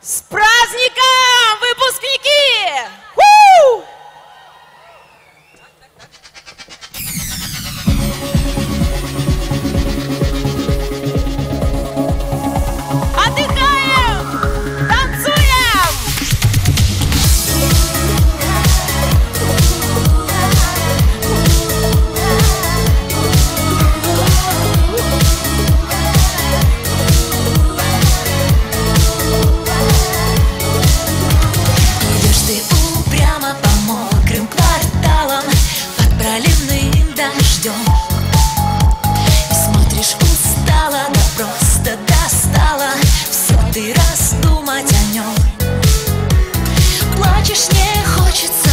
С праздником, выпускники! У-у-у! Отдыхаем! Танцуем! Идешь ты упрямо по мокрым кварталам под проливным дождем и смотришь устало, да просто достала все ты раздумать о нем. Плачешь, не хочется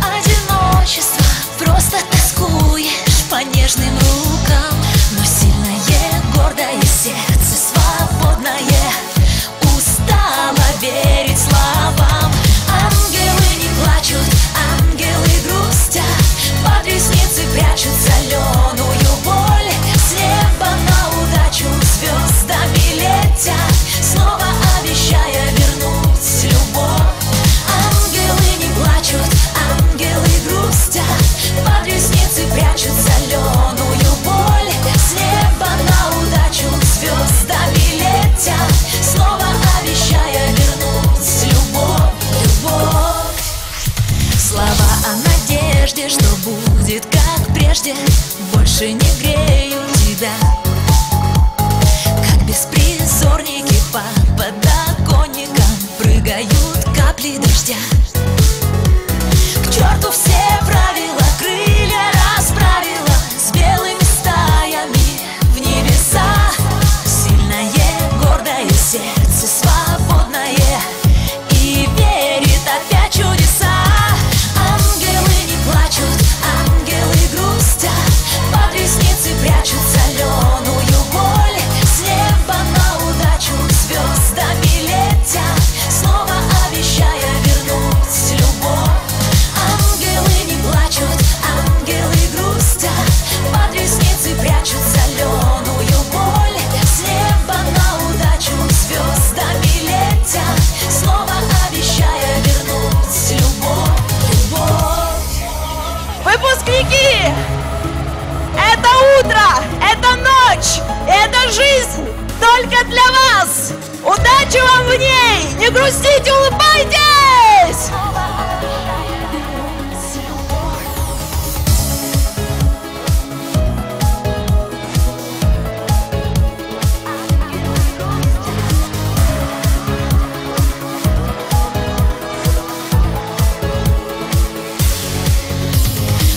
одиночества, просто тоскуешь по нежным рукам, но сильное, гордое сердце свободное устало верить словам. Ангелы не плачут, ангелы грустят, под ресницы прячут соленую боль. С неба на удачу звездами летят, снова обещая вернуть любовь. Ангелы не плачут, ангелы грустят, под ресницы прячут соленую боль. С неба на удачу звездами летят, снова обещая вернуть любовь, любовь. Слова о надежде, что будет как прежде, больше не греют тебя, как беспризорники по подоконникам прыгают капли дождя. К черту все правила, крылья расправила с белыми стаями в небеса. Сильное, гордое сердце свободное и верит опять в чудеса. Ангелы не плачут, ангелы грустят, под ресницы прячут соленую боль. С неба на удачу звездами летят, снова обещая вернуть любовь. Ангелы не плачут, ангелы грустят, под ресницы прячут соленую боль. С неба на удачу звездами летят, снова обещая вернуть любовь, любовь. Выпускники! Это утро, это ночь, это жизнь только для вас! Удачи вам в ней! Не грустите, улыбайтесь!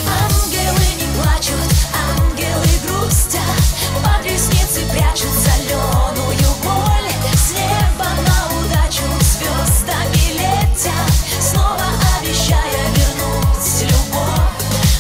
Ангелы не плачут, ангелы грустят, под ресницы прячут соленую боль. С неба на удачу звездами летят, снова обещая вернуть любовь.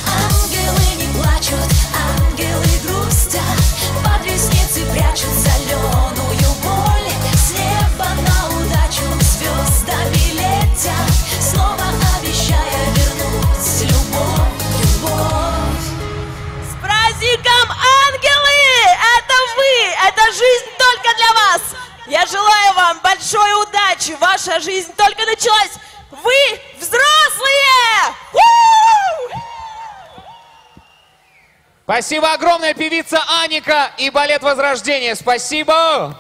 Ангелы не плачут, ангелы грустят, под ресницы прячут соленую боль. С неба на удачу звездами летят, снова обещая вернуть любовь, любовь. С праздником, ангелы! Это вы! Это жизнь только для вас! Я желаю вам большой удачи! Ваша жизнь только началась! Вы взрослые! У-у-у! Спасибо огромное, певица Аника и балет Возрождение. Спасибо!